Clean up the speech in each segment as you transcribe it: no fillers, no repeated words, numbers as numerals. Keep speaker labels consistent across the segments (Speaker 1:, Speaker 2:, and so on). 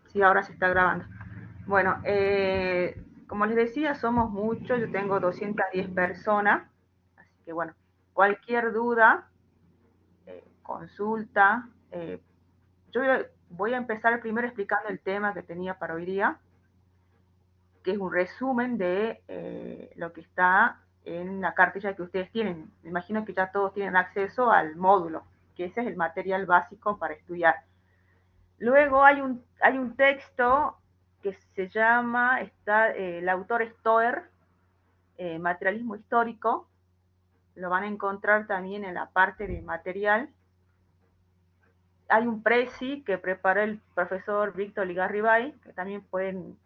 Speaker 1: Sí, ahora se está grabando. Bueno, como les decía, somos muchos, yo tengo 210 personas, así que bueno, cualquier duda, consulta, yo voy a empezar primero explicando el tema que tenía para hoy día, que es un resumen de lo que está en la cartilla que ustedes tienen. Me imagino que ya todos tienen acceso al módulo, que ese es el material básico para estudiar. Luego hay un texto que se llama, el autor es Toer, Materialismo Histórico, lo van a encontrar también en la parte de material. Hay un presi que preparó el profesor Víctor Ligarribay, que también pueden,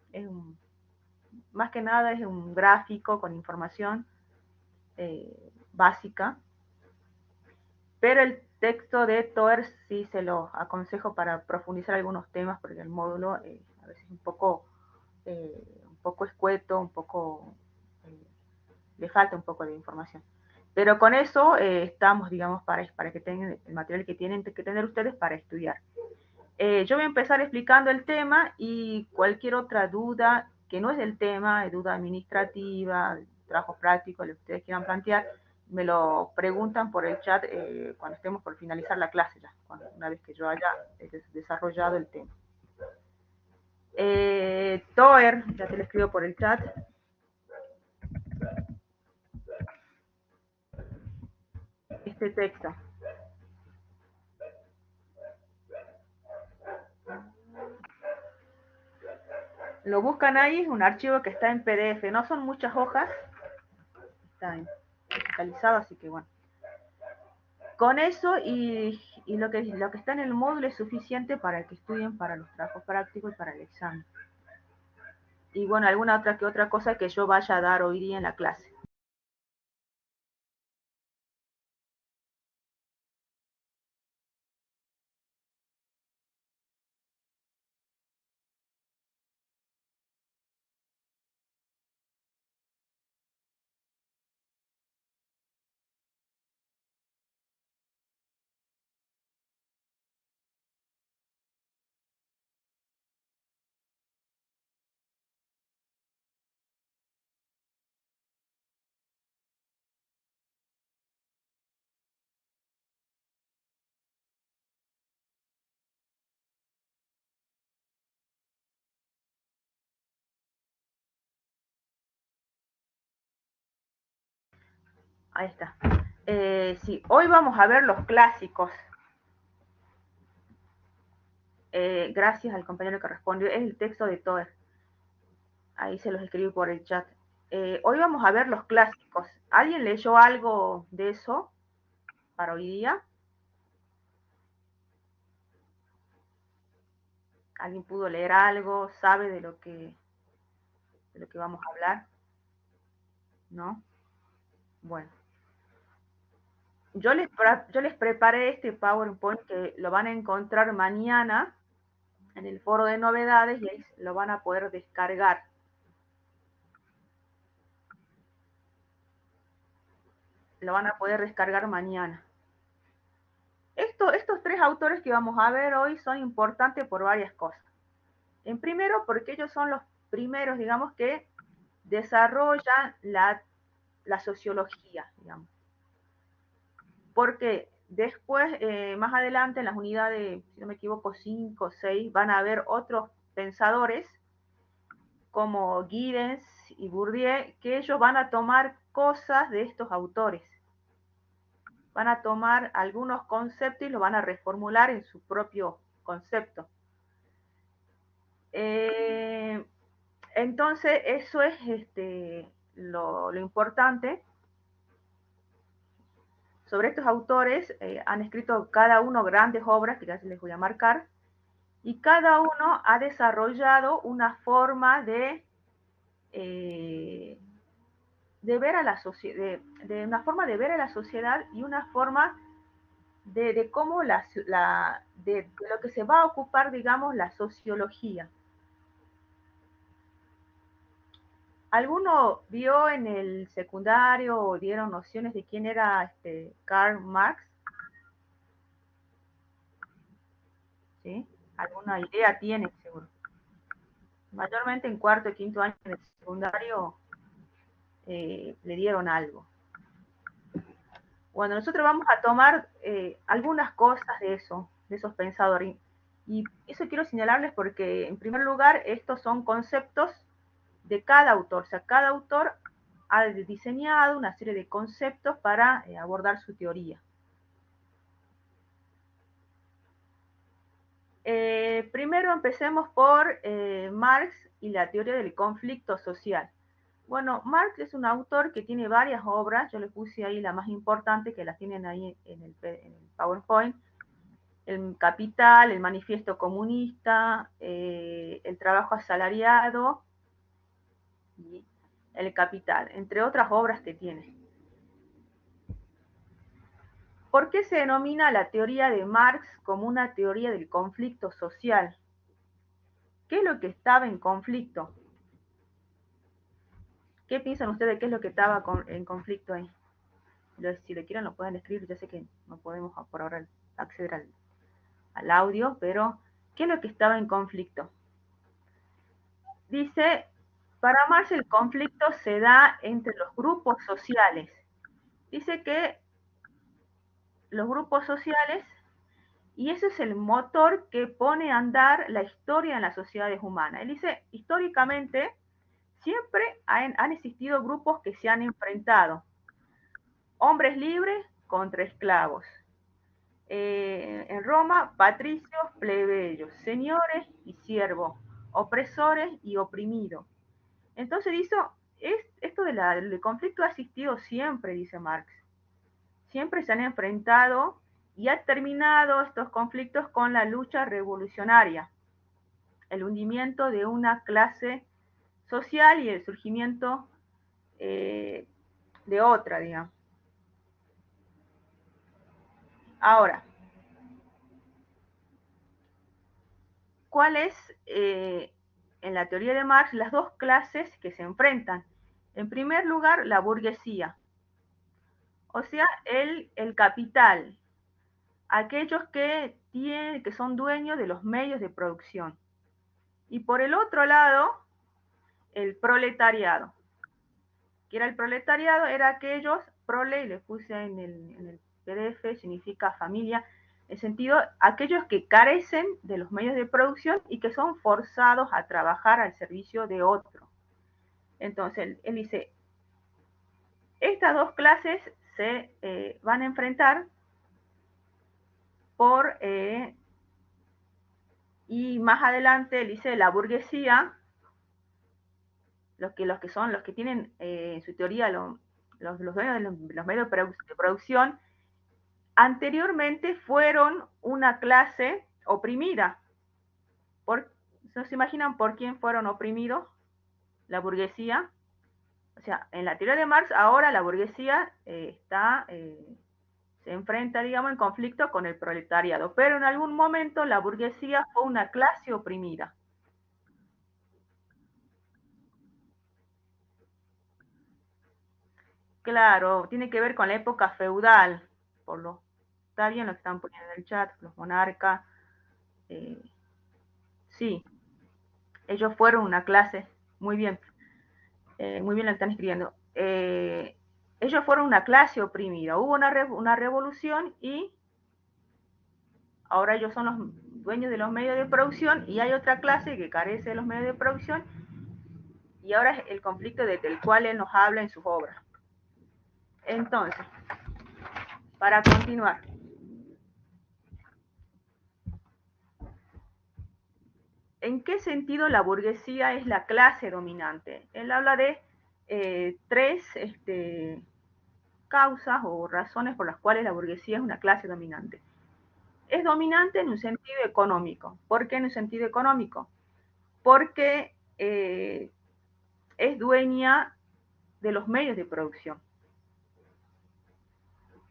Speaker 1: más que nada es un gráfico con información básica, pero el texto de Toer sí se lo aconsejo para profundizar algunos temas, porque el módulo a veces es un poco escueto, un poco, le falta un poco de información. Pero con eso estamos, digamos, para que tengan el material que tienen que tener ustedes para estudiar. Yo voy a empezar explicando el tema y cualquier otra duda que no es del tema, duda administrativa, trabajo práctico, lo que ustedes quieran plantear, me lo preguntan por el chat cuando estemos por finalizar la clase ya, una vez que yo haya desarrollado el tema. Toer, ya te lo escribo por el chat, este texto. Lo buscan ahí, es un archivo que está en PDF, no son muchas hojas, está digitalizado, así que bueno. Con eso y lo que está en el módulo es suficiente para que estudien para los trabajos prácticos y para el examen. Y bueno, alguna otra que otra cosa que yo vaya a dar hoy día en la clase. Ahí está. Sí, hoy vamos a ver los clásicos. Gracias al compañero que respondió. Es el texto de Toer. Ahí se los escribí por el chat. Hoy vamos a ver los clásicos. ¿Alguien leyó algo de eso para hoy día? ¿Alguien pudo leer algo? ¿Sabe de lo que vamos a hablar? ¿No? Bueno. Yo les preparé este PowerPoint que lo van a encontrar mañana en el foro de novedades y ahí lo van a poder descargar. Lo van a poder descargar mañana. Estos tres autores que vamos a ver hoy son importantes por varias cosas. En primero, porque ellos son los primeros, digamos, que desarrollan la sociología, digamos. Porque después, más adelante, en las unidades, si no me equivoco, 5 o 6, van a haber otros pensadores como Giddens y Bourdieu, que ellos van a tomar cosas de estos autores. Van a tomar algunos conceptos y los van a reformular en su propio concepto. Eh, entonces, eso es lo importante. Sobre estos autores han escrito cada uno grandes obras, que ya les voy a marcar, y cada uno ha desarrollado una forma eh, de ver a la sociedad, de una forma de ver a la sociedad y una forma de cómo de lo que se va a ocupar, digamos, la sociología. ¿Alguno vio en el secundario o dieron nociones de quién era Karl Marx? ¿Sí? ¿Alguna idea tiene, seguro? mayormente en cuarto y quinto año de secundario le dieron algo. Bueno, nosotros vamos a tomar algunas cosas de eso, de esos pensadores. Y eso quiero señalarles porque, en primer lugar, estos son conceptos de cada autor. O sea, cada autor ha diseñado una serie de conceptos para abordar su teoría. Primero empecemos por Marx y la teoría del conflicto social. Bueno, Marx es un autor que tiene varias obras, yo le puse ahí la más importante, que las tienen ahí en el PowerPoint, el Capital, el Manifiesto Comunista, el Trabajo Asalariado y el Capital, entre otras obras que tiene. ¿Por qué se denomina la teoría de Marx como una teoría del conflicto social? ¿Qué es lo que estaba en conflicto? ¿Qué piensan ustedes? ¿Qué es lo que estaba en conflicto ahí? Si lo quieren lo pueden escribir, yo sé que no podemos por ahora acceder al audio, pero ¿qué es lo que estaba en conflicto? Dice, para Marx el conflicto se da entre los grupos sociales. Dice que los grupos sociales, y ese es el motor que pone a andar la historia en las sociedades humanas. Él dice, históricamente, siempre han existido grupos que se han enfrentado. Hombres libres contra esclavos. En Roma, patricios, plebeyos, señores y siervos, opresores y oprimidos. Entonces esto del conflicto ha existido siempre, dice Marx. Siempre se han enfrentado y ha terminado estos conflictos con la lucha revolucionaria, el hundimiento de una clase social y el surgimiento de otra, digamos. Ahora, ¿cuál es en la teoría de Marx las dos clases que se enfrentan? En primer lugar, la burguesía, o sea, el capital, aquellos que son dueños de los medios de producción. Y por el otro lado, el proletariado. ¿Qué era el proletariado? Era aquellos, prole, y le puse en el PDF, significa familia, en sentido, aquellos que carecen de los medios de producción y que son forzados a trabajar al servicio de otro. Entonces, él dice, estas dos clases se van a enfrentar y más adelante él dice, la burguesía, los que tienen en su teoría los dueños de los medios de producción, anteriormente fueron una clase oprimida. ¿No se imaginan por quién fueron oprimidos? La burguesía. O sea, en la teoría de Marx, ahora la burguesía se enfrenta, digamos, en conflicto con el proletariado, pero en algún momento la burguesía fue una clase oprimida. Claro, tiene que ver con la época feudal, está bien lo que están poniendo en el chat, los monarcas, sí, ellos fueron una clase, muy bien lo que están escribiendo. Ellos fueron una clase oprimida, hubo una revolución y ahora ellos son los dueños de los medios de producción y hay otra clase que carece de los medios de producción y ahora es el conflicto del cual él nos habla en sus obras. Entonces, para continuar, ¿en qué sentido la burguesía es la clase dominante? Él habla de tres causas o razones por las cuales la burguesía es una clase dominante. Es dominante en un sentido económico. ¿Por qué en un sentido económico? Porque es dueña de los medios de producción.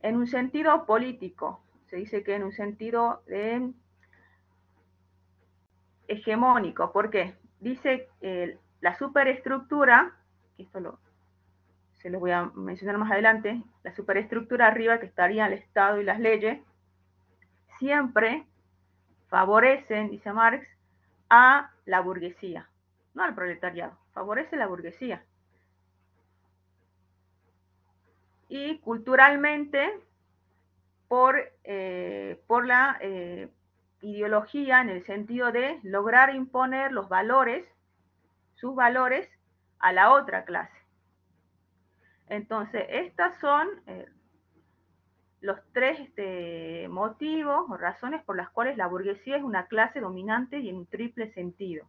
Speaker 1: En un sentido político, se dice que en un sentido hegemónico. ¿Por qué? Dice la superestructura, que esto se los voy a mencionar más adelante, la superestructura arriba que estaría el Estado y las leyes, siempre favorecen, dice Marx, a la burguesía. no al proletariado, favorece la burguesía. Y culturalmente, por la ideología en el sentido de lograr imponer los valores, sus valores, a la otra clase. Entonces, estas son los tres motivos o razones por las cuales la burguesía es una clase dominante y en un triple sentido.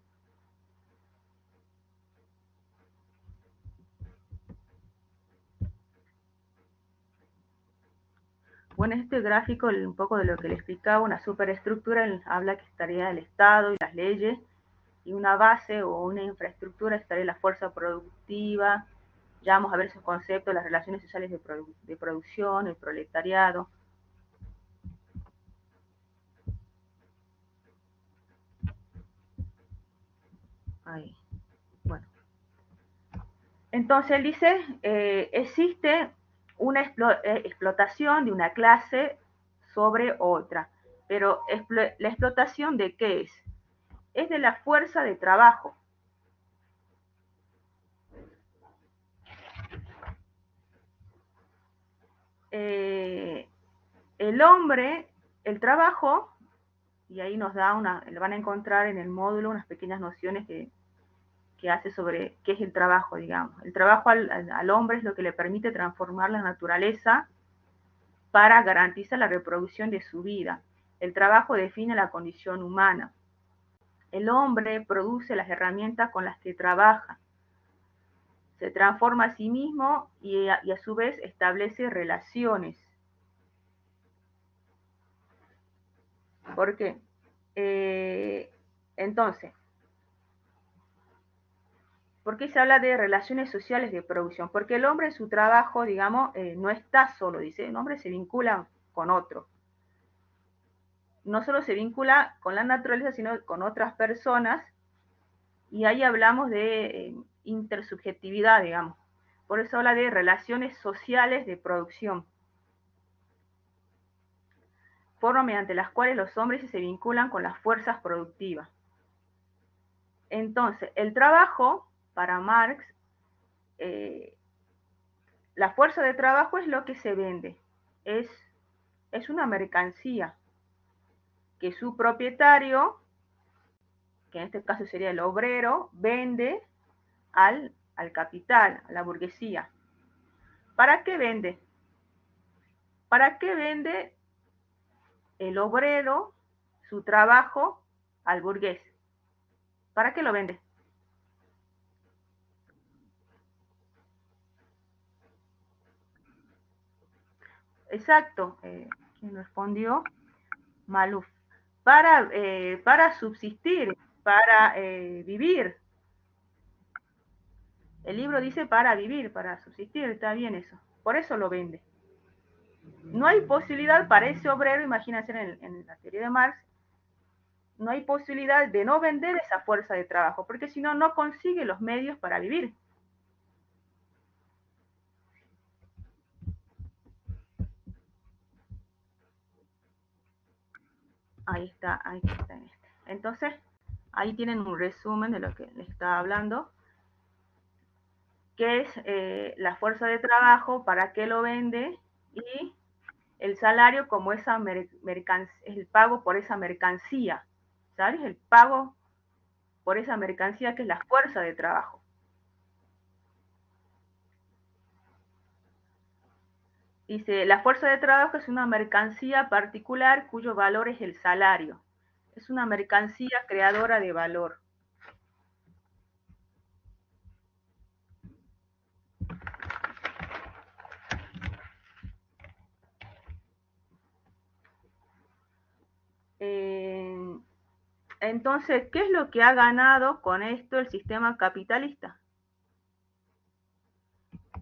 Speaker 1: Bueno, este gráfico, un poco de lo que le explicaba, una superestructura habla que estaría el Estado y las leyes, y una base o una infraestructura estaría la fuerza productiva. Ya vamos a ver esos conceptos, las relaciones sociales de producción, el proletariado. Ahí. Bueno. Entonces él dice, existe una explotación de una clase sobre otra, pero la explotación de qué es? Es de la fuerza de trabajo. El hombre, el trabajo, y ahí nos da van a encontrar en el módulo unas pequeñas nociones que hace sobre qué es el trabajo, digamos. El trabajo al hombre es lo que le permite transformar la naturaleza para garantizar la reproducción de su vida. El trabajo define la condición humana. El hombre produce las herramientas con las que trabaja. Se transforma a sí mismo y a su vez establece relaciones. ¿Por qué? Entonces, ¿por qué se habla de relaciones sociales de producción? Porque el hombre en su trabajo, digamos, no está solo, dice, el hombre se vincula con otro. No solo se vincula con la naturaleza, sino con otras personas, y ahí hablamos de intersubjetividad, digamos. Por eso habla de relaciones sociales de producción, forma mediante las cuales los hombres se vinculan con las fuerzas productivas. Entonces, el trabajo, para Marx, la fuerza de trabajo es lo que se vende, es una mercancía que su propietario, que en este caso sería el obrero, vende al capital, a la burguesía. ¿Para qué vende? ¿Para qué vende el obrero su trabajo al burgués? ¿Para qué lo vende? Exacto. ¿Quién respondió? Maluf. Para subsistir, para vivir. El libro dice para vivir, para subsistir, está bien eso. Por eso lo vende. No hay posibilidad para ese obrero, imagínense en la teoría de Marx, no hay posibilidad de no vender esa fuerza de trabajo, porque si no, no consigue los medios para vivir. Ahí está, ahí está. Entonces, ahí tienen un resumen de lo que les estaba hablando, que es la fuerza de trabajo, para qué lo vende, y el salario como esa el pago por esa mercancía, ¿sabes? El pago por esa mercancía que es la fuerza de trabajo. Dice, la fuerza de trabajo es una mercancía particular cuyo valor es el salario. Es una mercancía creadora de valor. Entonces, ¿qué es lo que ha ganado con esto el sistema capitalista?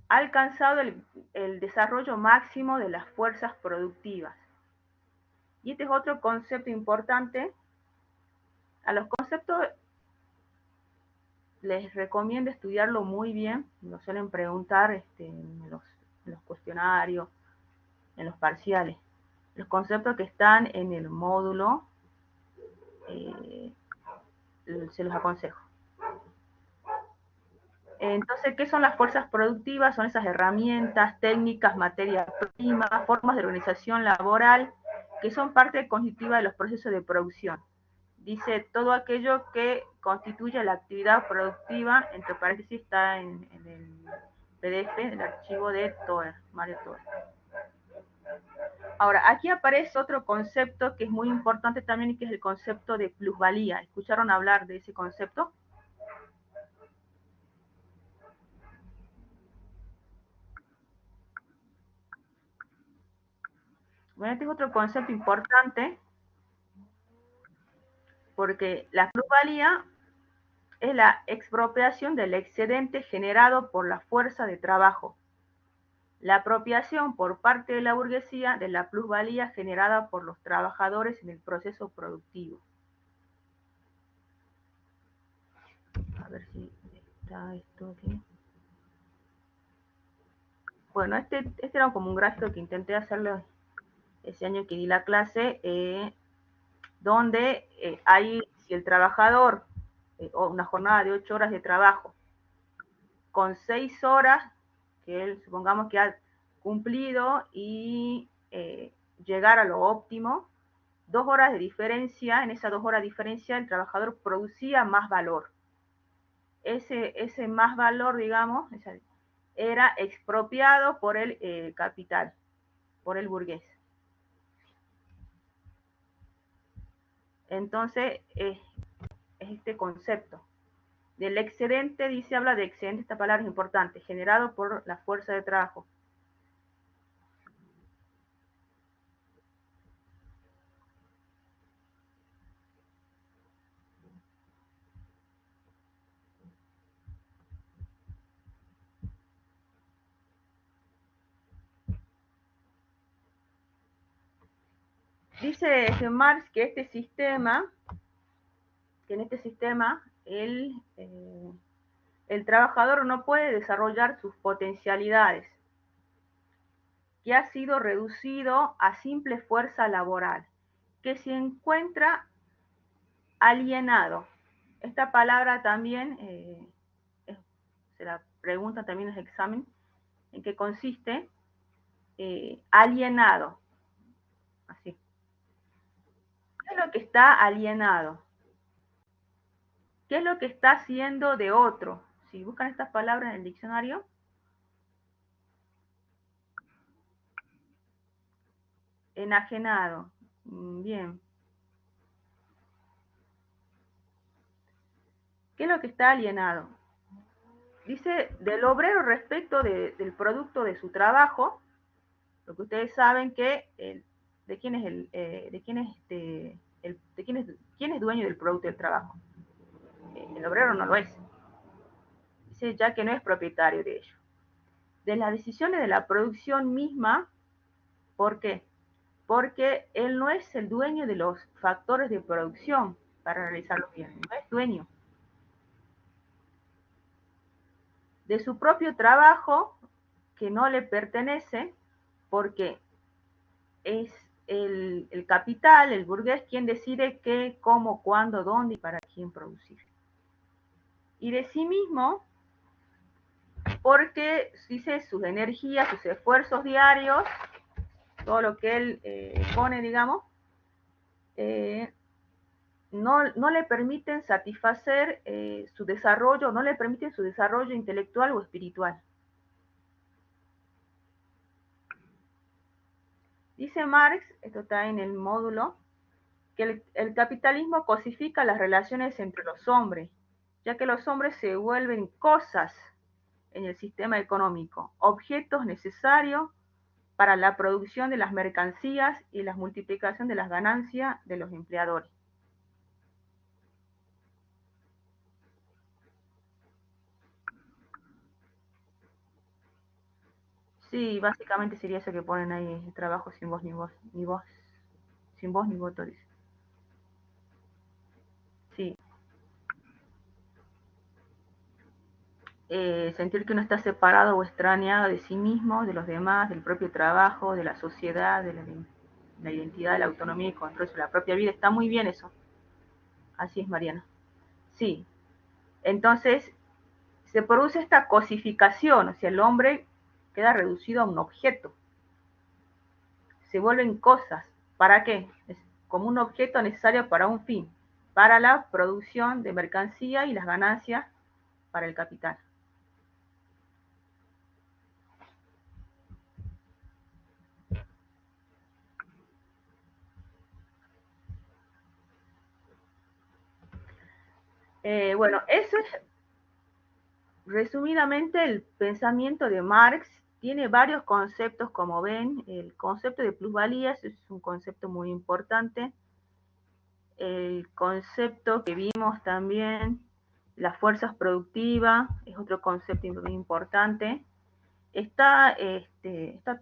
Speaker 1: Ha alcanzado el desarrollo máximo de las fuerzas productivas. Y este es otro concepto importante. A los conceptos les recomiendo estudiarlo muy bien. Lo suelen preguntar en los cuestionarios, en los parciales. Los conceptos que están en el módulo, se los aconsejo. Entonces, ¿qué son las fuerzas productivas? Son esas herramientas, técnicas, materia prima, formas de organización laboral que son parte constitutiva de los procesos de producción. Dice todo aquello que constituye la actividad productiva, entre paréntesis está en el PDF, en el archivo de Toer, Mario Toer. Ahora, aquí aparece otro concepto que es muy importante también y que es el concepto de plusvalía. ¿Escucharon hablar de ese concepto? Bueno, este es otro concepto importante porque la plusvalía es la expropiación del excedente generado por la fuerza de trabajo. La apropiación por parte de la burguesía de la plusvalía generada por los trabajadores en el proceso productivo. A ver si está esto aquí. Bueno, este era como un gráfico que intenté hacerlo ese año que di la clase, donde hay, si el trabajador, o una jornada de 8 horas de trabajo, con 6 horas, que él supongamos que ha cumplido y llegar a lo óptimo, 2 horas de diferencia, en esas 2 horas de diferencia el trabajador producía más valor. Ese más valor, digamos, era expropiado por el capital, por el burgués. Entonces, es este concepto. Del excedente, dice, habla de excedente, esta palabra es importante, generado por la fuerza de trabajo. Dice Marx que en este sistema el trabajador no puede desarrollar sus potencialidades, que ha sido reducido a simple fuerza laboral, que se encuentra alienado. Esta palabra también se la pregunta también en el examen, en qué consiste, alienado, así. ¿Qué es lo que está alienado? ¿Qué es lo que está haciendo de otro? Si buscan estas palabras en el diccionario, enajenado. Bien. ¿Qué es lo que está alienado? Dice del obrero respecto del producto de su trabajo, lo que ustedes saben que de quién es quién es dueño del producto del trabajo. El obrero no lo es. Dice ya que no es propietario de ello. De las decisiones de la producción misma, ¿por qué? Porque él no es el dueño de los factores de producción para realizarlos bien, no es dueño de su propio trabajo que no le pertenece, porque es el capital, el burgués, quien decide qué, cómo, cuándo, dónde y para quién producir. Y de sí mismo, porque dice sus energías, sus esfuerzos diarios, todo lo que él pone, digamos, no le permiten satisfacer su desarrollo, no le permiten su desarrollo intelectual o espiritual. Dice Marx, esto está en el módulo, que el capitalismo cosifica las relaciones entre los hombres, ya que los hombres se vuelven cosas en el sistema económico, objetos necesarios para la producción de las mercancías y la multiplicación de las ganancias de los empleadores. Sí, básicamente sería eso que ponen ahí, el trabajo sin voz ni voz, ni voz, sin voz ni voto, dice. Sí, sentir que uno está separado o extrañado de sí mismo, de los demás, del propio trabajo, de la sociedad, de la identidad, de la autonomía y control sobre la propia vida. Está muy bien eso. Así es, Mariana. Sí. Entonces, se produce esta cosificación, o sea, el hombre queda reducido a un objeto, se vuelven cosas. ¿Para qué? Es como un objeto necesario para un fin, para la producción de mercancía y las ganancias para el capital. Bueno, eso es resumidamente el pensamiento de Marx. Tiene varios conceptos, como ven. El concepto de plusvalías es un concepto muy importante. El concepto que vimos también, las fuerzas productivas, es otro concepto muy importante. Está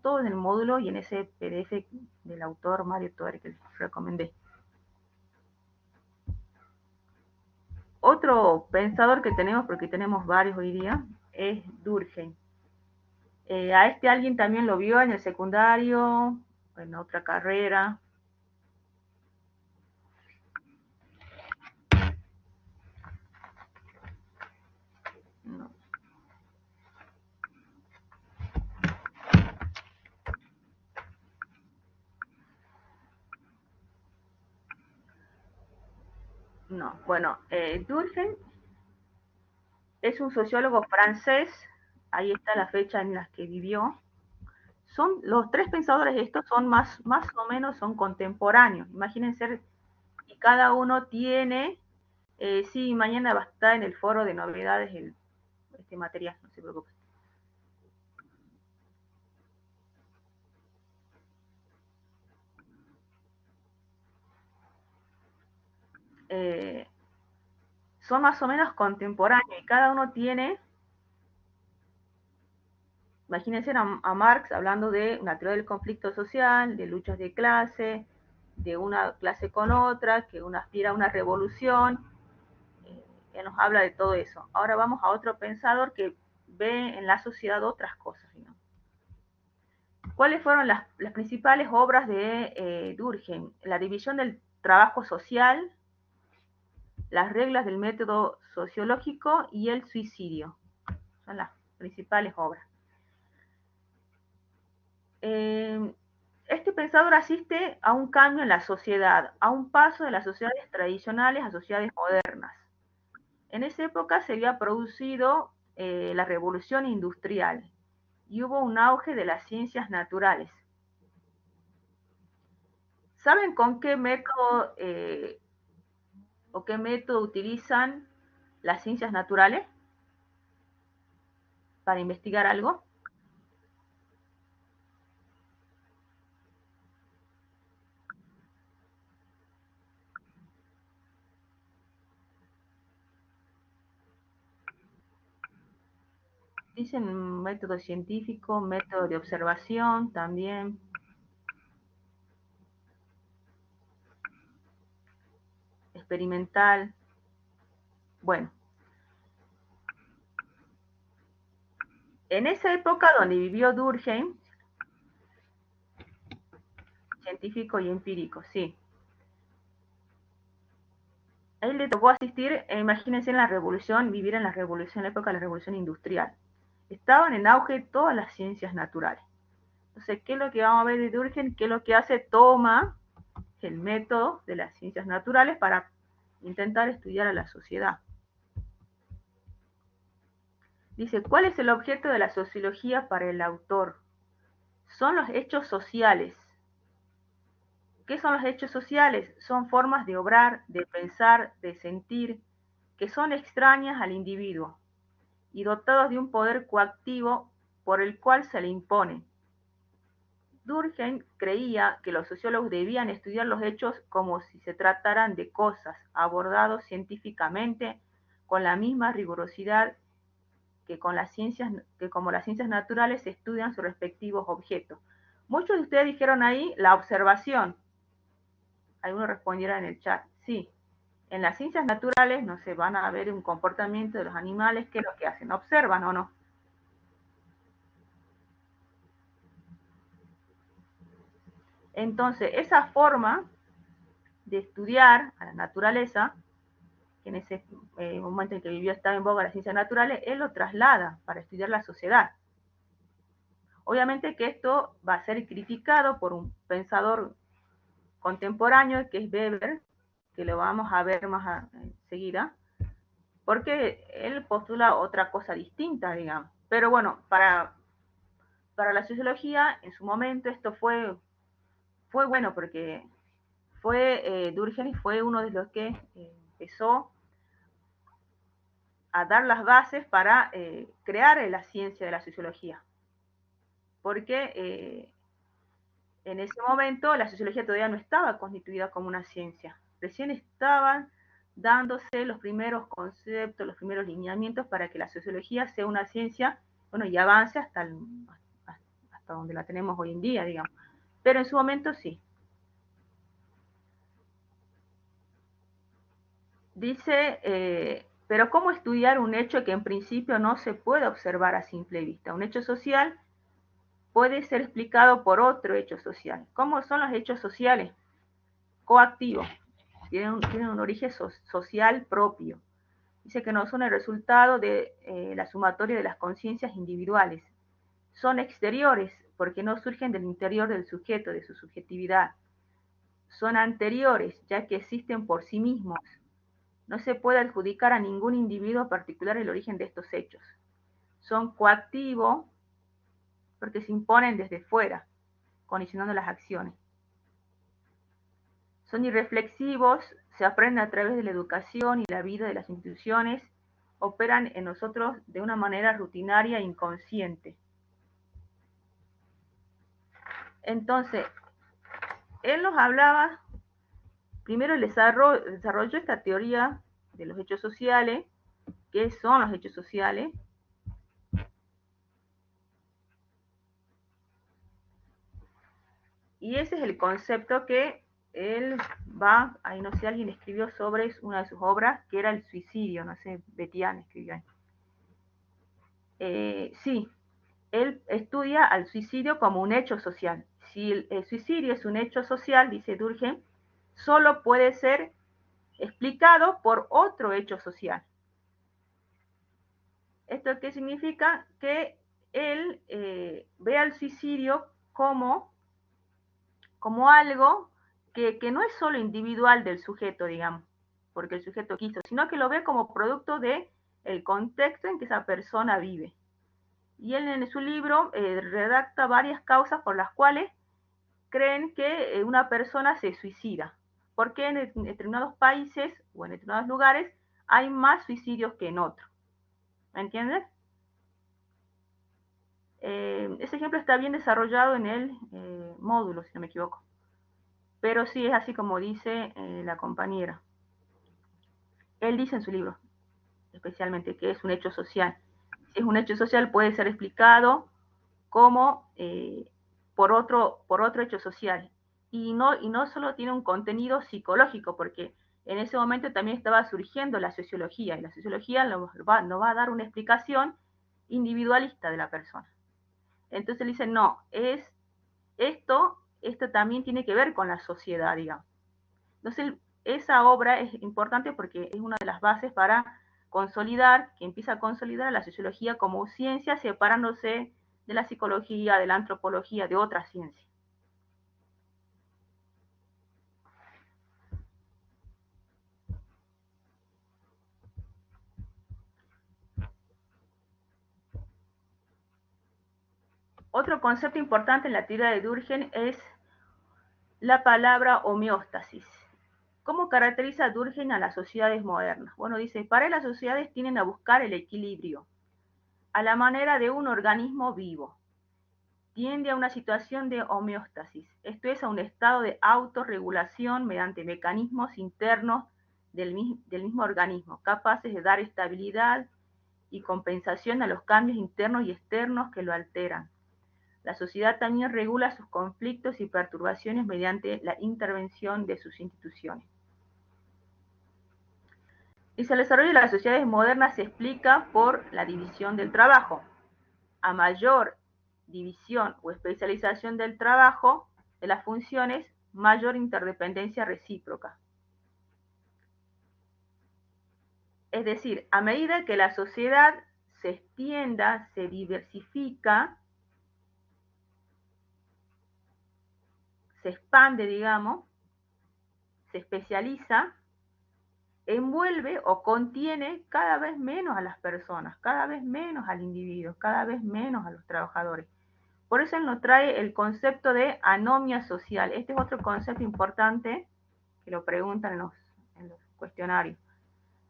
Speaker 1: todo en el módulo y en ese PDF del autor Mario Toer que les recomendé. Otro pensador que tenemos, porque tenemos varios hoy día, es Durkheim. A este alguien también lo vio en el secundario, en otra carrera. No, no. Bueno, Durkheim es un sociólogo francés, ahí está la fecha en la que vivió. Son los tres pensadores estos son más o menos son contemporáneos. Imagínense, y cada uno tiene, sí, mañana va a estar en el foro de novedades este material, no se preocupe. Eh, Son más o menos contemporáneos y cada uno tiene, imagínense a Marx hablando de una teoría del conflicto social, de luchas de clase, de una clase con otra, que una aspira a una revolución, que nos habla de todo eso. Ahora vamos a otro pensador que ve en la sociedad otras cosas, ¿no? ¿Cuáles fueron las principales obras de Durkheim? La división del trabajo social, las reglas del método sociológico y el suicidio. Son las principales obras. Este pensador asiste a un cambio en la sociedad, a un paso de las sociedades tradicionales a sociedades modernas. En esa época se había producido la revolución industrial y hubo un auge de las ciencias naturales. ¿Saben con qué método o qué método utilizan las ciencias naturales para investigar algo? Dicen método científico, método de observación también, experimental. Bueno, en esa época donde vivió Durkheim, científico y empírico, sí. A él le tocó asistir, imagínense en la revolución, vivir en en la época de la revolución industrial. Estaban en auge todas las ciencias naturales. Entonces, ¿qué es lo que vamos a ver de Durkheim? ¿Qué es lo que hace? Toma el método de las ciencias naturales para intentar estudiar a la sociedad. Dice, ¿cuál es el objeto de la sociología para el autor? Son los hechos sociales. ¿Qué son los hechos sociales? Son formas de obrar, de pensar, de sentir, que son extrañas al individuo y dotados de un poder coactivo por el cual se le impone. Durkheim creía que los sociólogos debían estudiar los hechos como si se trataran de cosas, abordados científicamente con la misma rigurosidad que, como las ciencias naturales estudian sus respectivos objetos. Muchos de ustedes dijeron ahí la observación. Algunos respondieron en el chat, sí. En las ciencias naturales no se van a ver un comportamiento de los animales, ¿qué es lo que hacen? ¿Observan o no? Entonces, esa forma de estudiar a la naturaleza que en ese momento en que vivió estaba en boga las ciencias naturales, él lo traslada para estudiar la sociedad. Obviamente que esto va a ser criticado por un pensador contemporáneo que es Weber, que lo vamos a ver más enseguida, porque él postula otra cosa distinta, digamos. Pero bueno, para la sociología, en su momento, esto fue bueno, porque Durkheim fue uno de los que empezó a dar las bases para crear la ciencia de la sociología. Porque en ese momento la sociología todavía no estaba constituida como una ciencia. Recién estaban dándose los primeros conceptos, los primeros lineamientos para que la sociología sea una ciencia, bueno, y avance hasta donde la tenemos hoy en día, digamos. Pero en su momento sí. Dice, pero ¿cómo estudiar un hecho que en principio no se puede observar a simple vista? Un hecho social puede ser explicado por otro hecho social. ¿Cómo son los hechos sociales? Coactivos. Tienen un origen social propio. Dice que no son el resultado de la sumatoria de las conciencias individuales. Son exteriores porque no surgen del interior del sujeto, de su subjetividad. Son anteriores, ya que existen por sí mismos. No se puede adjudicar a ningún individuo particular el origen de estos hechos. Son coactivos porque se imponen desde fuera, condicionando las acciones. Son irreflexivos, se aprenden a través de la educación y la vida de las instituciones, operan en nosotros de una manera rutinaria e inconsciente. Entonces, él nos hablaba, primero el desarrollo esta teoría de los hechos sociales, qué son los hechos sociales, y ese es el concepto que él va, ahí no sé, alguien escribió sobre una de sus obras, que era el suicidio, no sé, Betián escribió ahí. Sí, él estudia al suicidio como un hecho social. Si el suicidio es un hecho social, dice Durkheim, solo puede ser explicado por otro hecho social. ¿Esto qué significa? Que él ve al suicidio como algo que no es solo individual del sujeto, digamos, porque el sujeto quiso, sino que lo ve como producto del contexto en que esa persona vive. Y él en su libro redacta varias causas por las cuales creen que una persona se suicida, porque en determinados países o en determinados lugares hay más suicidios que en otros. ¿Me entiendes? Ese ejemplo está bien desarrollado en el módulo, si no me equivoco. Pero sí es así como dice la compañera. Él dice en su libro, especialmente, que es un hecho social. Si es un hecho social, puede ser explicado como por otro hecho social. Y no solo tiene un contenido psicológico, porque en ese momento también estaba surgiendo la sociología, y la sociología nos va a dar una explicación individualista de la persona. Entonces le dicen, no, esto también tiene que ver con la sociedad, digamos. Entonces, esa obra es importante porque es una de las bases para consolidar, que empieza a consolidar la sociología como ciencia, separándose de la psicología, de la antropología, de otras ciencias. Otro concepto importante en la teoría de Durkheim es la palabra homeostasis. ¿Cómo caracteriza Durkheim a las sociedades modernas? Bueno, dice, para él las sociedades tienden a buscar el equilibrio, a la manera de un organismo vivo. Tiende a una situación de homeostasis, esto es, a un estado de autorregulación mediante mecanismos internos del mismo organismo, capaces de dar estabilidad y compensación a los cambios internos y externos que lo alteran. La sociedad también regula sus conflictos y perturbaciones mediante la intervención de sus instituciones. Dice, el desarrollo de las sociedades modernas se explica por la división del trabajo. A mayor división o especialización del trabajo, de las funciones, mayor interdependencia recíproca. Es decir, a medida que la sociedad se extienda, se diversifica, se expande, digamos, se especializa, envuelve o contiene cada vez menos a las personas, cada vez menos al individuo, cada vez menos a los trabajadores. Por eso él nos trae el concepto de anomia social. Este es otro concepto importante que lo preguntan en los cuestionarios.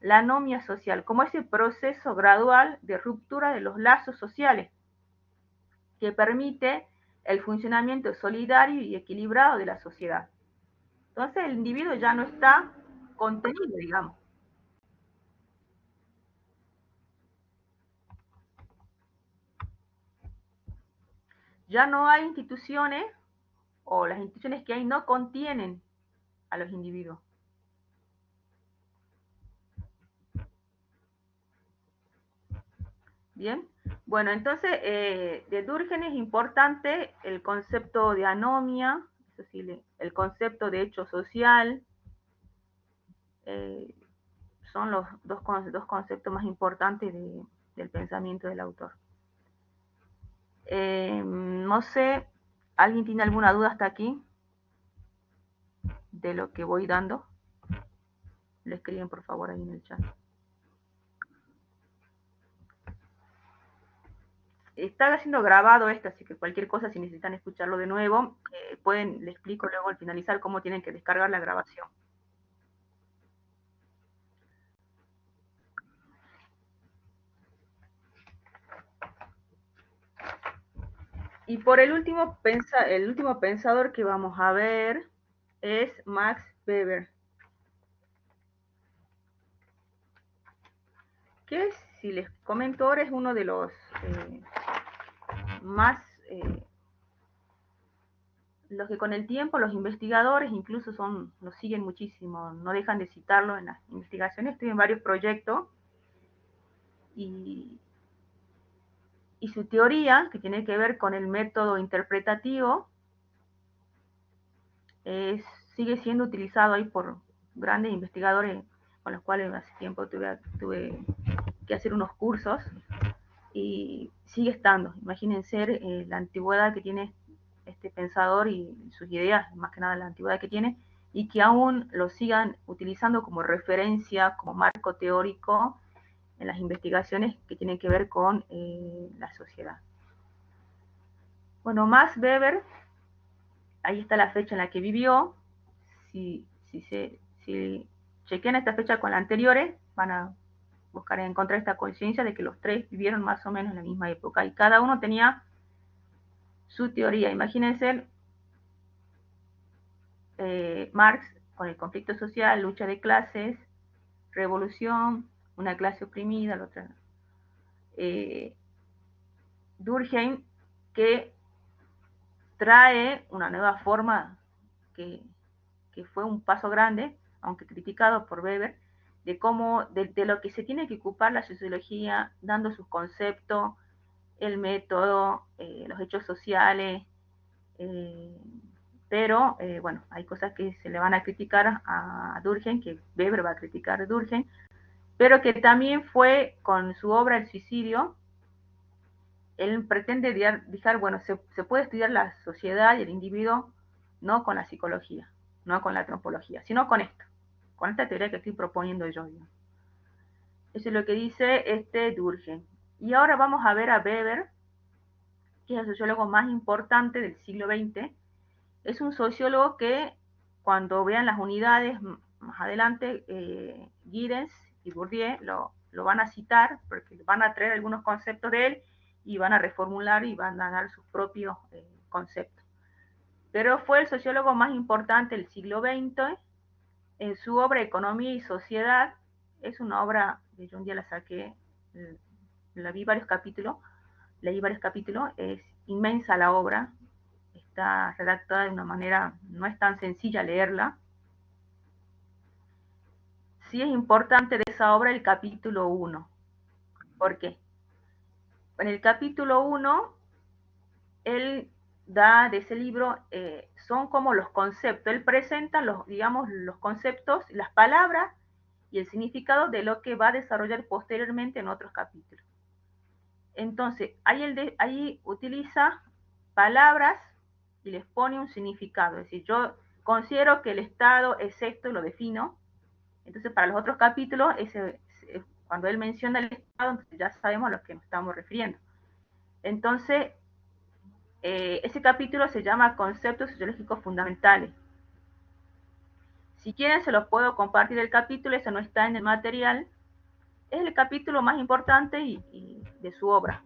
Speaker 1: La anomia social, como ese proceso gradual de ruptura de los lazos sociales que permite el funcionamiento solidario y equilibrado de la sociedad. Entonces el individuo ya no está contenido, digamos. Ya no hay instituciones o las instituciones que hay no contienen a los individuos. Bien, bueno, entonces de Durkheim es importante el concepto de anomia, eso sí, el concepto de hecho social, eh, son los dos conceptos más importantes del pensamiento del autor. No sé, ¿alguien tiene alguna duda hasta aquí de lo que voy dando? Le escriben por favor ahí en el chat. Está siendo grabado esto, así que cualquier cosa, si necesitan escucharlo de nuevo, le explico luego al finalizar cómo tienen que descargar la grabación. Y por el último pensador que vamos a ver es Max Weber, que si les comento ahora es uno de los más, los que con el tiempo los investigadores incluso los siguen muchísimo, no dejan de citarlo en las investigaciones. Estoy en varios proyectos y, y su teoría, que tiene que ver con el método interpretativo, es, sigue siendo utilizado ahí por grandes investigadores con los cuales hace tiempo tuve que hacer unos cursos y sigue estando. Imagínense la antigüedad que tiene este pensador y sus ideas, más que nada la antigüedad que tiene, y que aún lo sigan utilizando como referencia, como marco teórico en las investigaciones que tienen que ver con la sociedad. Bueno, Max Weber, ahí está la fecha en la que vivió. Si chequean esta fecha con la anteriores, van a buscar encontrar esta coincidencia de que los tres vivieron más o menos en la misma época y cada uno tenía su teoría. Imagínense Marx con el conflicto social, lucha de clases, revolución, una clase oprimida, la otra. Durkheim, que trae una nueva forma que fue un paso grande, aunque criticado por Weber, de cómo, de lo que se tiene que ocupar la sociología, dando sus conceptos, el método, los hechos sociales, pero bueno, hay cosas que se le van a criticar a Durkheim, que Weber va a criticar a Durkheim, pero que también fue con su obra El suicidio, él pretende dejar, bueno, se puede estudiar la sociedad y el individuo no con la psicología, no con la antropología, sino con esta teoría que estoy proponiendo yo. Eso es lo que dice Durkheim. Y ahora vamos a ver a Weber, que es el sociólogo más importante del siglo XX. Es un sociólogo que cuando vean las unidades más adelante, Giddens y Bourdieu lo van a citar porque van a traer algunos conceptos de él y van a reformular y van a dar sus propios conceptos. Pero fue el sociólogo más importante del siglo XX. En su obra Economía y Sociedad, es una obra que yo un día la saqué, la vi varios capítulos, leí varios capítulos, es inmensa la obra, está redactada de una manera, no es tan sencilla leerla. Sí es importante de esa obra el capítulo 1. ¿Por qué? En el capítulo 1, él da de ese libro, son como los conceptos, él presenta digamos, los conceptos, las palabras y el significado de lo que va a desarrollar posteriormente en otros capítulos. Entonces, ahí utiliza palabras y les pone un significado. Es decir, yo considero que el Estado es esto y lo defino. Entonces, para los otros capítulos, cuando él menciona el Estado, ya sabemos a lo que nos estamos refiriendo. Entonces, ese capítulo se llama Conceptos Sociológicos Fundamentales. Si quieren, se los puedo compartir el capítulo, eso no está en el material. Es el capítulo más importante y de su obra,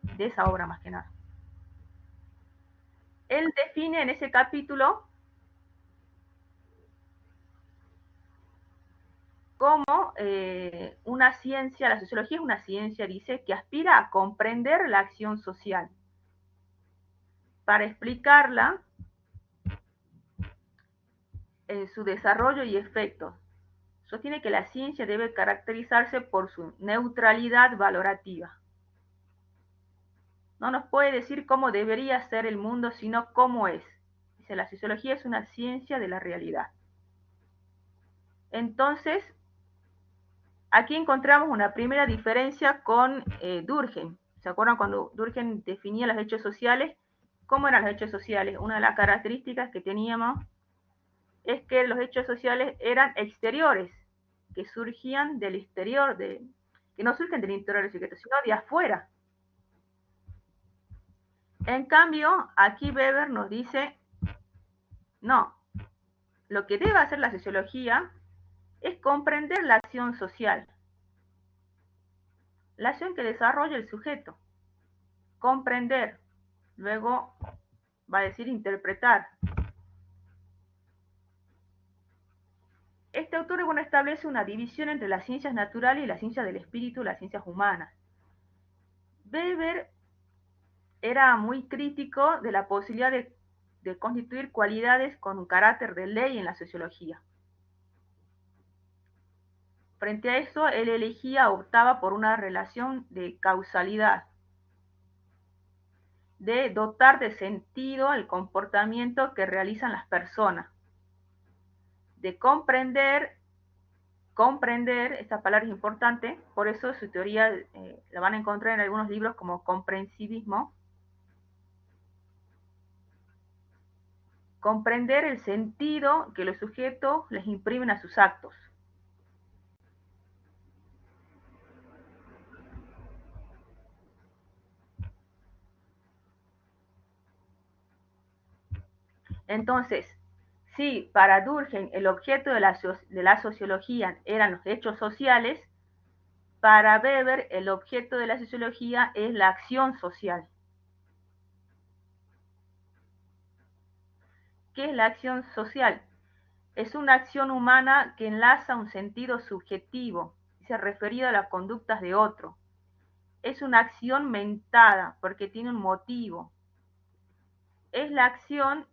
Speaker 1: de esa obra más que nada. Él define en ese capítulo como una ciencia, la sociología es una ciencia, dice, que aspira a comprender la acción social. Para explicarla en su desarrollo y efectos, sostiene que la ciencia debe caracterizarse por su neutralidad valorativa. No nos puede decir cómo debería ser el mundo, sino cómo es. Dice, la sociología es una ciencia de la realidad. Entonces, aquí encontramos una primera diferencia con Durkheim. ¿Se acuerdan cuando Durkheim definía los hechos sociales? ¿Cómo eran los hechos sociales? Una de las características que teníamos es que los hechos sociales eran exteriores, que surgían del exterior, que no surgen del interior del sujeto, sino de afuera. En cambio, aquí Weber nos dice, no, lo que debe hacer la sociología es comprender la acción social, la acción que desarrolla el sujeto, comprender, luego va a decir interpretar. Este autor establece una división entre las ciencias naturales y las ciencias del espíritu, las ciencias humanas. Weber era muy crítico de la posibilidad de constituir cualidades con un carácter de ley en la sociología. Frente a eso, él optaba por una relación de causalidad, de dotar de sentido el comportamiento que realizan las personas, de comprender, esta palabra es importante, por eso su teoría la van a encontrar en algunos libros como comprensivismo, comprender el sentido que los sujetos les imprimen a sus actos. Entonces, si para Durkheim el objeto de la sociología eran los hechos sociales, para Weber el objeto de la sociología es la acción social. ¿Qué es la acción social? Es una acción humana que enlaza un sentido subjetivo, dice, referido a las conductas de otro. Es una acción mentada porque tiene un motivo. Es la acción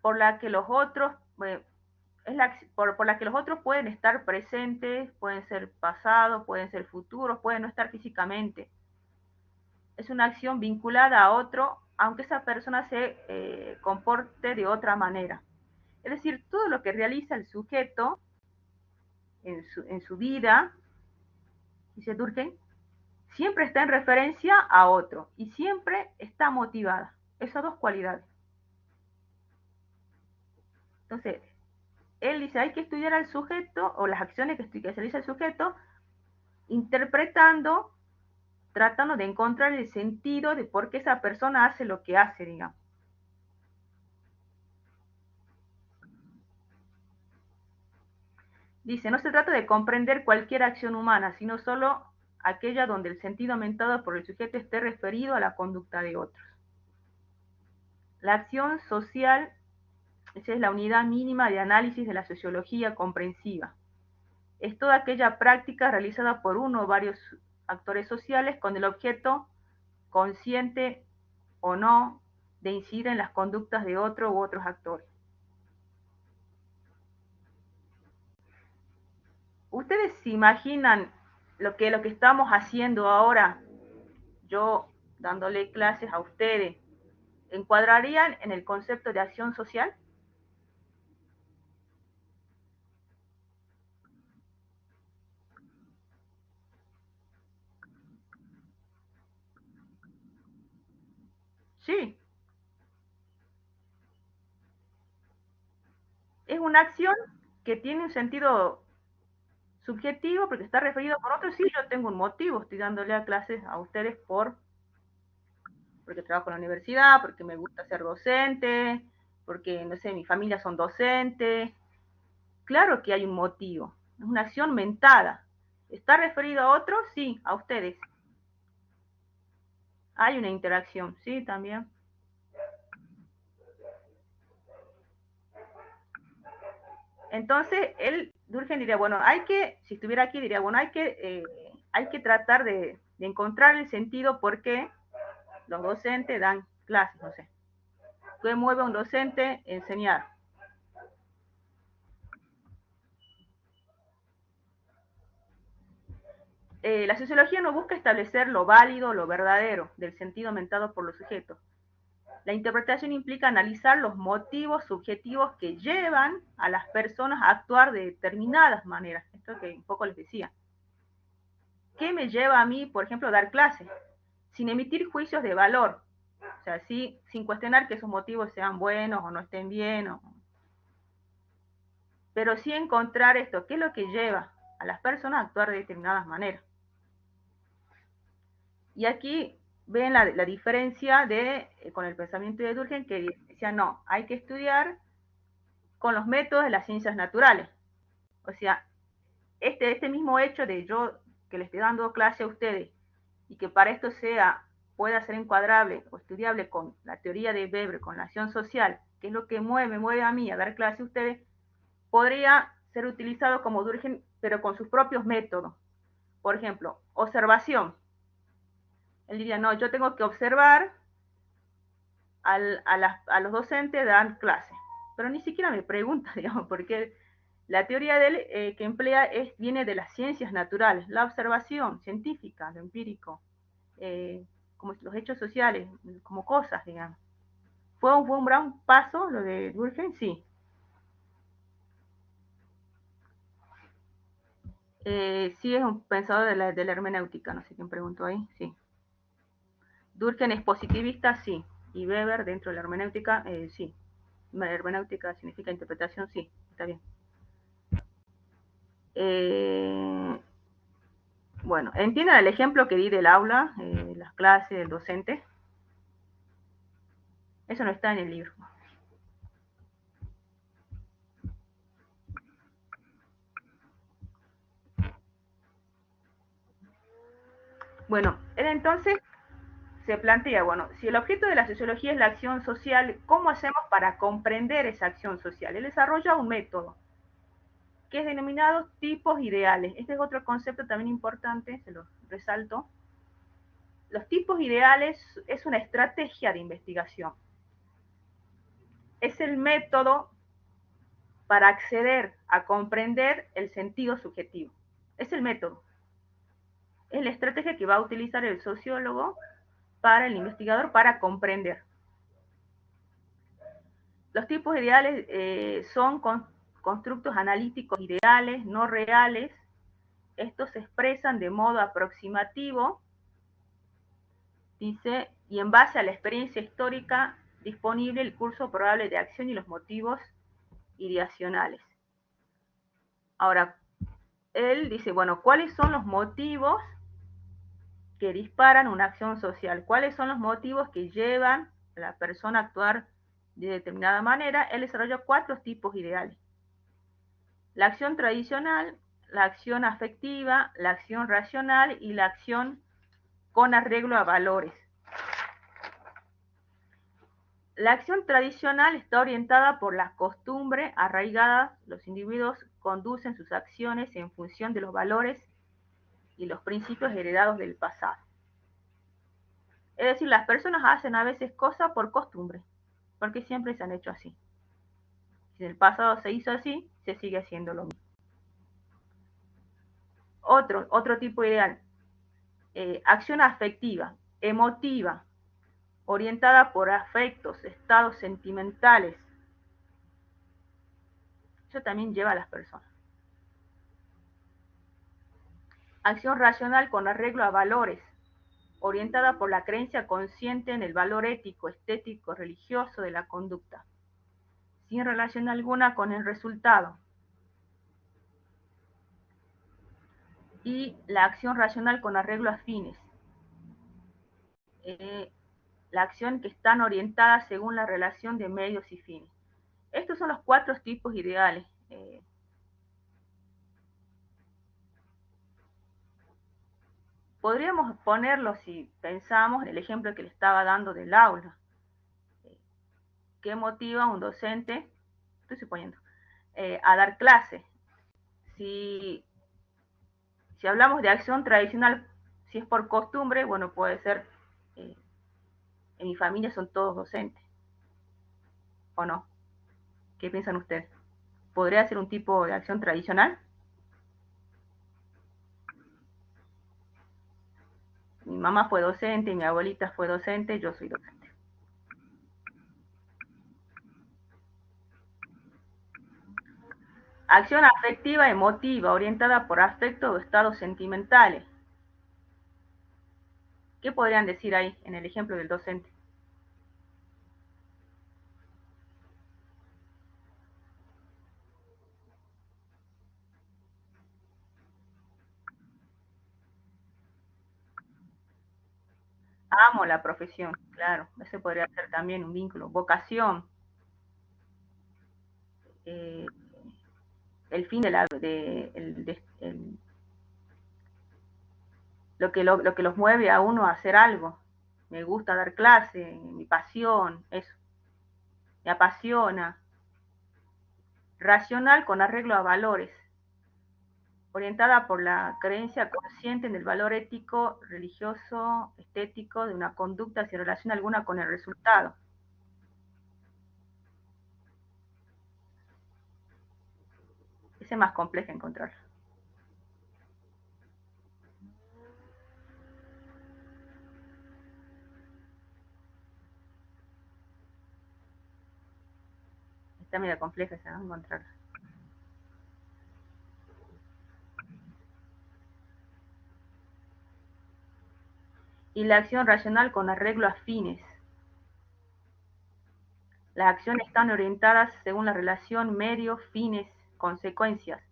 Speaker 1: por la que los otros, por la que los otros pueden estar presentes, pueden ser pasados, pueden ser futuros, pueden no estar físicamente. Es una acción vinculada a otro, aunque esa persona se comporte de otra manera. Es decir, todo lo que realiza el sujeto en su vida, dice Durkheim, siempre está en referencia a otro y siempre está motivada. Esas dos cualidades. Entonces, él dice, hay que estudiar al sujeto o las acciones que realiza el sujeto, interpretando, tratando de encontrar el sentido de por qué esa persona hace lo que hace, digamos. Dice, no se trata de comprender cualquier acción humana, sino solo aquella donde el sentido aumentado por el sujeto esté referido a la conducta de otros. La acción social, esa es la unidad mínima de análisis de la sociología comprensiva. Es toda aquella práctica realizada por uno o varios actores sociales con el objeto, consciente o no, de incidir en las conductas de otro u otros actores. ¿Ustedes se imaginan lo que estamos haciendo ahora, yo dándole clases a ustedes, encuadrarían en el concepto de acción social? Sí, es una acción que tiene un sentido subjetivo porque está referido por otro. Sí, yo tengo un motivo, estoy dándole a clases a ustedes porque trabajo en la universidad, porque me gusta ser docente, porque, no sé, mi familia son docentes. Claro que hay un motivo, es una acción mentada. ¿Está referido a otros? Sí, a ustedes. Hay una interacción, sí, también. Entonces, él, Durgen diría, bueno, si estuviera aquí, diría, bueno, hay que tratar de encontrar el sentido por qué los docentes dan clases, no sé. ¿Qué mueve a un docente enseñar? La sociología no busca establecer lo válido, lo verdadero del sentido mentado por los sujetos. La interpretación implica analizar los motivos subjetivos que llevan a las personas a actuar de determinadas maneras. Esto que un poco les decía. ¿Qué me lleva a mí, por ejemplo, a dar clases? Sin emitir juicios de valor. O sea, sin cuestionar que esos motivos sean buenos o no estén bien. Pero sí encontrar esto, qué es lo que lleva a las personas a actuar de determinadas maneras. Y aquí ven la diferencia con el pensamiento de Durkheim, que decía, no, hay que estudiar con los métodos de las ciencias naturales. O sea, este mismo hecho de yo que le esté dando clase a ustedes y que para esto pueda ser encuadrable o estudiable con la teoría de Weber, con la acción social, que es lo que me mueve a mí a dar clase a ustedes, podría ser utilizado como Durkheim, pero con sus propios métodos. Por ejemplo, observación. Él diría, no, yo tengo que observar a los docentes dan clase. Pero ni siquiera me pregunta, digamos, porque la teoría de él, que emplea viene de las ciencias naturales, la observación científica, lo empírico, como los hechos sociales, como cosas, digamos. Fue un gran paso lo de Durkheim, sí. Sí, es un pensador de la hermenéutica, no sé quién preguntó ahí, sí. Durkheim es positivista, sí. Y Weber, dentro de la hermenéutica, sí. La hermenéutica significa interpretación, sí, está bien. Eh, bueno, entiendan el ejemplo que di del aula, las clases, del docente. Eso no está en el libro. Bueno, él entonces se plantea, bueno, si el objeto de la sociología es la acción social, ¿cómo hacemos para comprender esa acción social? Él desarrolla un método que es denominado tipos ideales. Este es otro concepto también importante, se lo resalto. Los tipos ideales es una estrategia de investigación. Es el método para acceder a comprender el sentido subjetivo. Es el método. Es la estrategia que va a utilizar el sociólogo para el investigador para comprender. Los tipos ideales son constructos analíticos ideales, no reales. Estos se expresan de modo aproximativo, dice, y en base a la experiencia histórica disponible, el curso probable de acción y los motivos ideacionales. Ahora, él dice, bueno, ¿cuáles son los motivos que disparan una acción social? ¿Cuáles son los motivos que llevan a la persona a actuar de determinada manera? Él desarrolló 4 tipos ideales. La acción tradicional, la acción afectiva, la acción racional y la acción con arreglo a valores. La acción tradicional está orientada por las costumbres arraigadas. Los individuos conducen sus acciones en función de los valores y los principios heredados del pasado. Es decir, las personas hacen a veces cosas por costumbre, porque siempre se han hecho así. Si en el pasado se hizo así, se sigue haciendo lo mismo. Otro tipo ideal, acción afectiva, emotiva, orientada por afectos, estados sentimentales. Eso también lleva a las personas. Acción racional con arreglo a valores. orientada por la creencia consciente en el valor ético, estético, religioso de la conducta, sin relación alguna con el resultado. Y la acción racional con arreglo a fines. La acción que están orientadas según la relación de medios y fines. Estos son los 4 tipos ideales. Podríamos ponerlo, si pensamos, en el ejemplo que le estaba dando del aula. ¿Qué motiva a un docente, estoy suponiendo, a dar clase? Si, si hablamos de acción tradicional, si es por costumbre, bueno, puede ser, en mi familia son todos docentes, ¿o no? ¿Qué piensan ustedes? ¿Podría ser un tipo de acción tradicional? Mi mamá fue docente, mi abuelita fue docente, yo soy docente. Acción afectiva emotiva, orientada por afecto o estados sentimentales. ¿Qué podrían decir ahí en el ejemplo del docente? Amo la profesión, claro, ese podría ser también un vínculo. Vocación, eh, el fin de la, lo que los mueve a uno a hacer algo. Me gusta dar clase, mi pasión, eso, me apasiona. Racional con arreglo a valores, orientada por la creencia consciente en el valor ético, religioso, estético de una conducta sin relación alguna con el resultado. Ese es más complejo encontrar. Está medio compleja esa, ¿no? Encontrarla. Y la acción racional con arreglo a fines. Las acciones están orientadas según la relación medio, fines, consecuencias.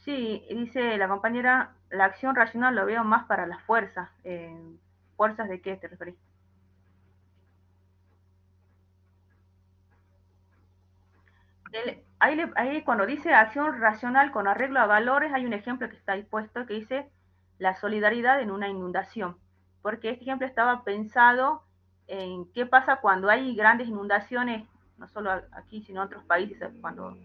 Speaker 1: Sí, dice la compañera, la acción racional lo veo más para las fuerzas. ¿Fuerzas de qué te referís? Ahí cuando dice acción racional con arreglo a valores, hay un ejemplo que está ahí puesto que dice la solidaridad en una inundación. Porque este ejemplo estaba pensado en qué pasa cuando hay grandes inundaciones, no solo aquí, sino en otros países, cuando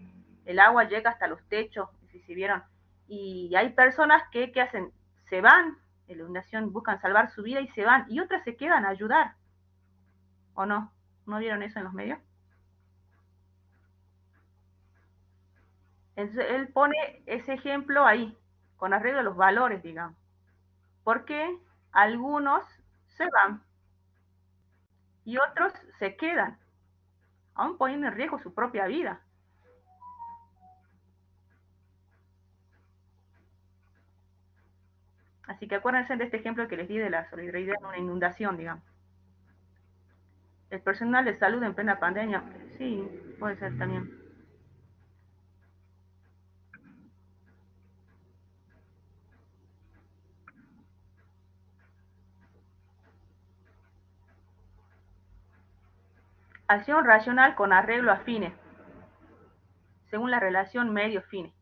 Speaker 1: el agua llega hasta los techos, si vieron, y hay personas que hacen, se van, en la inundación buscan salvar su vida y se van, y otras se quedan a ayudar, ¿o no? ¿No vieron eso en los medios? Entonces, él pone ese ejemplo ahí, con arreglo a los valores, digamos, porque algunos se van y otros se quedan, aún poniendo en riesgo su propia vida. Así que acuérdense de este ejemplo que les di de la solidaridad en una inundación, digamos. El personal de salud en plena pandemia, sí, puede ser también. Acción racional con arreglo a fines, según la relación medio-fines.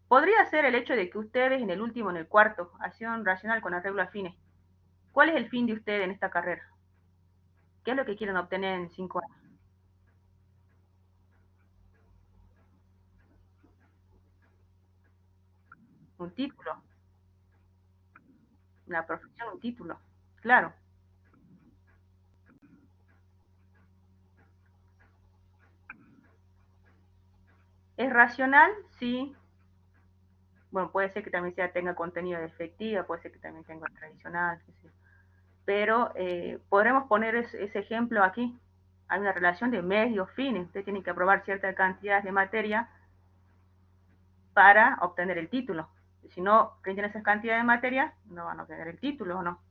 Speaker 1: Podría ser el hecho de que ustedes en el último, en el cuarto, acción racional con arreglo a fines. ¿Cuál es el fin de ustedes en esta carrera? ¿Qué es lo que quieren obtener en 5 años? Un título, una profesión, un título, claro. ¿Es racional? Sí. Bueno, puede ser que también sea, tenga contenido de efectiva, puede ser que también tenga tradicional, qué sé. Pero podremos poner ese ejemplo aquí. Hay una relación de medios fines. Usted tiene que aprobar cierta cantidad de materia para obtener el título. Si no rinden esas cantidades de materia, no van a obtener el título, ¿o no?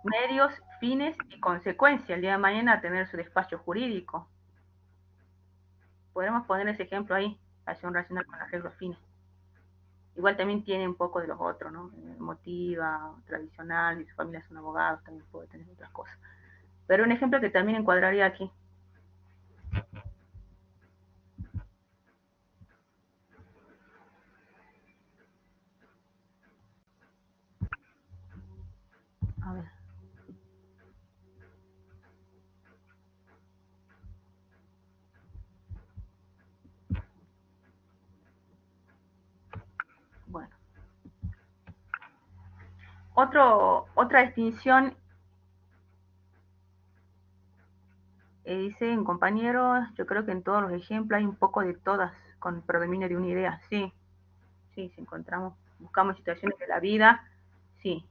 Speaker 1: Medios, fines y consecuencias. El día de mañana tener su despacho jurídico. Podemos poner ese ejemplo ahí, acción racional con arreglos fines. Igual también tiene un poco de los otros, ¿no? Emotiva, tradicional, y su familia son abogados, también puede tener otras cosas. Pero un ejemplo que también encuadraría aquí. A ver. Bueno. Otra distinción, dice un compañero, yo creo que en todos los ejemplos hay un poco de todas, con predominio de una idea. Sí, sí, si encontramos, buscamos situaciones de la vida, sí.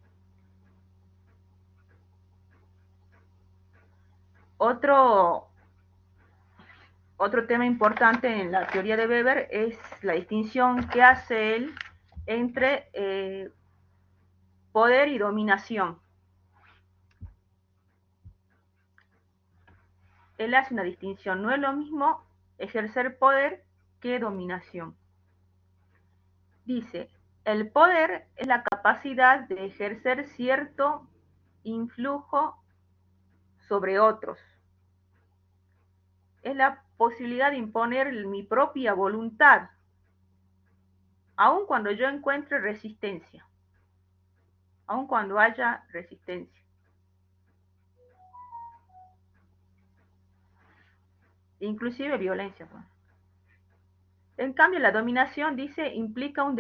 Speaker 1: Otro, otro tema importante en la teoría de Weber es la distinción que hace él entre poder y dominación. Él hace una distinción, no es lo mismo ejercer poder que dominación. Dice, el poder es la capacidad de ejercer cierto influjo sobre otros. Es la posibilidad de imponer mi propia voluntad, aun cuando yo encuentre resistencia, aun cuando haya resistencia. Inclusive violencia. Bueno. En cambio, la dominación, dice, implica un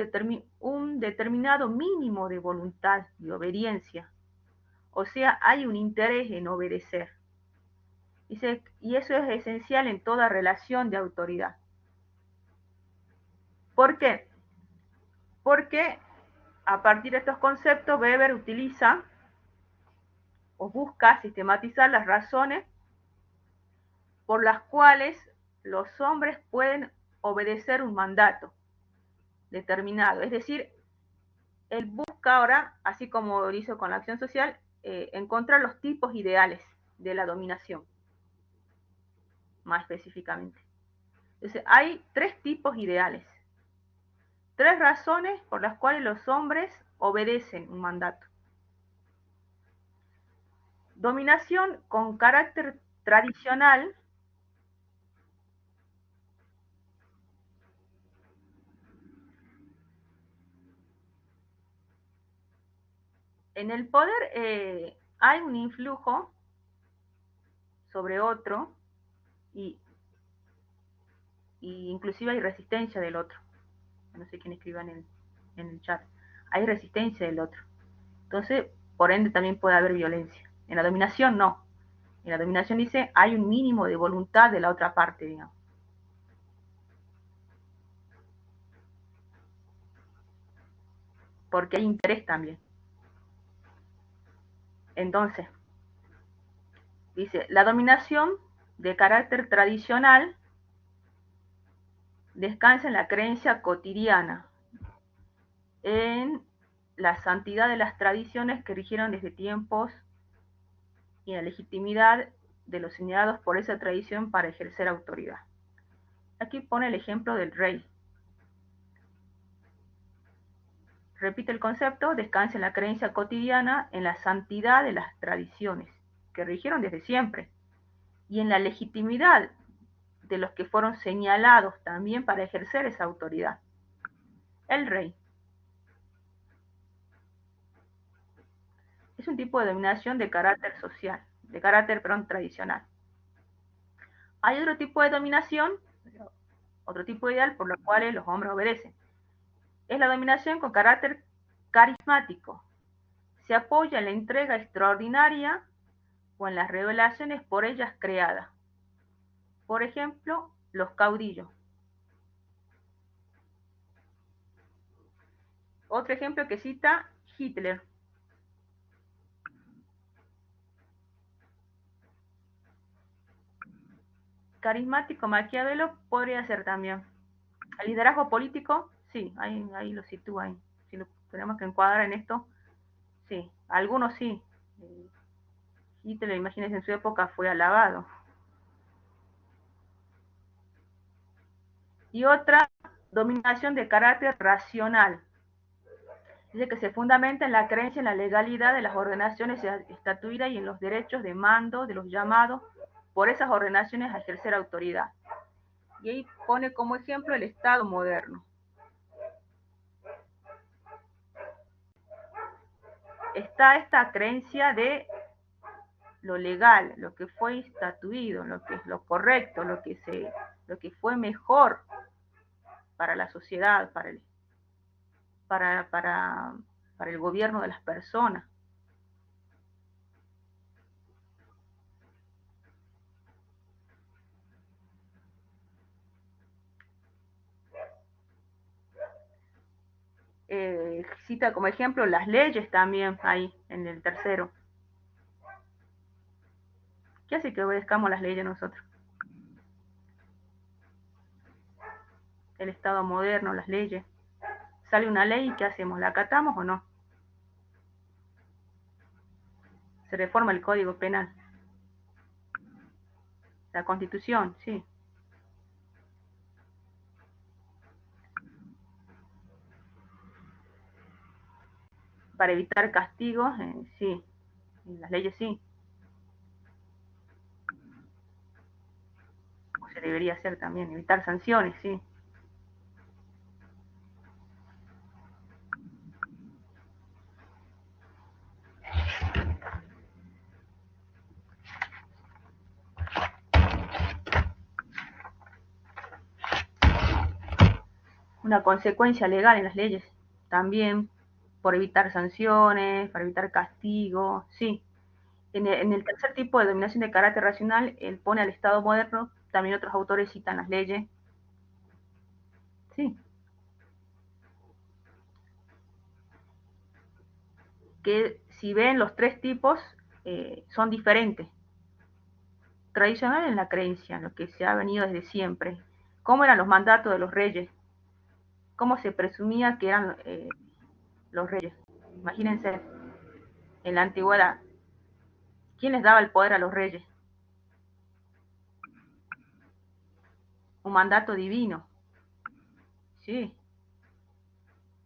Speaker 1: determinado mínimo de voluntad y obediencia. O sea, hay un interés en obedecer. Dice, y eso es esencial en toda relación de autoridad. ¿Por qué? Porque a partir de estos conceptos, Weber utiliza o busca sistematizar las razones por las cuales los hombres pueden obedecer un mandato determinado. Es decir, él busca ahora, así como lo hizo con la acción social, encontrar los tipos ideales de la dominación, más específicamente. Entonces, hay tres tipos ideales, tres razones por las cuales los hombres obedecen un mandato. Dominación con carácter tradicional. En el poder hay un influjo sobre otro y, inclusive hay resistencia del otro. No sé quién escriba en el chat. Hay resistencia del otro. Entonces, por ende, también puede haber violencia. En la dominación, no. En la dominación dice, hay un mínimo de voluntad de la otra parte, digamos. Porque hay interés también. Entonces, dice, la dominación de carácter tradicional descansa en la creencia cotidiana, en la santidad de las tradiciones que rigieron desde tiempos y en la legitimidad de los señalados por esa tradición para ejercer autoridad. Aquí pone el ejemplo del rey. Repite el concepto, descansa en la creencia cotidiana, en la santidad de las tradiciones que rigieron desde siempre y en la legitimidad de los que fueron señalados también para ejercer esa autoridad. El rey. Es un tipo de dominación de carácter social, de carácter, perdón, tradicional. Hay otro tipo de dominación, otro tipo de ideal por lo cual los hombres obedecen. Es la dominación con carácter carismático. Se apoya en la entrega extraordinaria o en las revelaciones por ellas creadas. Por ejemplo, los caudillos. Otro ejemplo que cita Hitler. Carismático, Maquiavelo podría ser también. El liderazgo político, sí, ahí lo sitúa ahí. Si lo tenemos que encuadrar en esto, sí, algunos sí. Hitler, imagínense, en su época fue alabado. Y otra, dominación de carácter racional. Dice que se fundamenta en la creencia en la legalidad de las ordenaciones estatuidas y en los derechos de mando de los llamados por esas ordenaciones a ejercer autoridad. Y ahí pone como ejemplo el Estado moderno. Está esta creencia de lo legal, lo que fue estatuido, lo que es lo correcto, lo que fue mejor para la sociedad, para, para, para el gobierno de las personas. Cita como ejemplo las leyes también ahí en el tercero. ¿Qué hace que obedezcamos las leyes nosotros? El Estado moderno, las leyes. Sale una ley y ¿qué hacemos? ¿La acatamos o no? Se reforma el Código Penal. La Constitución, sí. Para evitar castigos, sí. Las leyes sí. O se debería hacer también, evitar sanciones, sí. Una consecuencia legal en las leyes también, por evitar sanciones, para evitar castigos, sí. En el tercer tipo de dominación de carácter racional, él pone al Estado moderno, también otros autores citan las leyes, sí, que si ven los tres tipos son diferentes. Tradicional en la creencia, lo que se ha venido desde siempre. ¿Cómo eran los mandatos de los reyes? ¿Cómo se presumía que eran los reyes? Imagínense, en la antigüedad, ¿quién les daba el poder a los reyes? Un mandato divino, sí.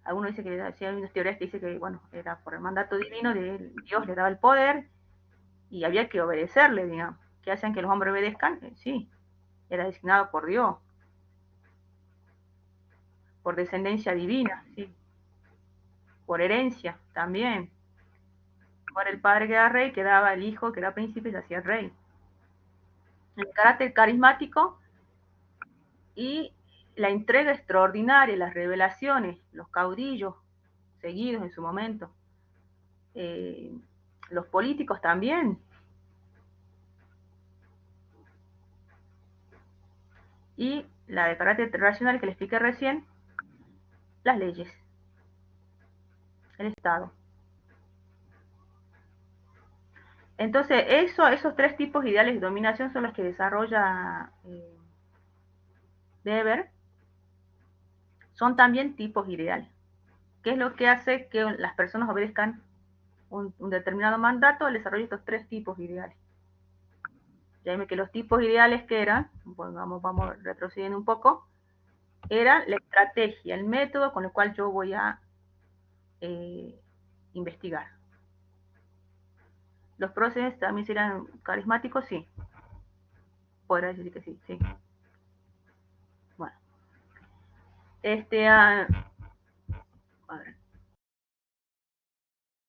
Speaker 1: Algunos dicen que, sí, hay unas teorías que dicen que, bueno, era por el mandato divino, de Dios le daba el poder y había que obedecerle, digamos. ¿Qué hacen que los hombres obedezcan? Sí, era designado por Dios, por descendencia divina, sí, por herencia también. Por el padre que era rey, quedaba el hijo que era príncipe y se hacía rey. El carácter carismático y la entrega extraordinaria, las revelaciones, los caudillos seguidos en su momento. Eh, los políticos también. Y la de carácter racional que le expliqué recién, las leyes, el Estado. Entonces, esos tres tipos ideales de dominación son los que desarrolla Weber. Son también tipos ideales. ¿Qué es lo que hace que las personas obedezcan un determinado mandato? El desarrollo de estos tres tipos ideales. Ya ven que los tipos ideales que eran, pues vamos retrocediendo un poco, era la estrategia, el método con el cual yo voy a investigar. Los procesos también serán carismáticos, sí. Podría decir que sí, sí. Bueno. A ver.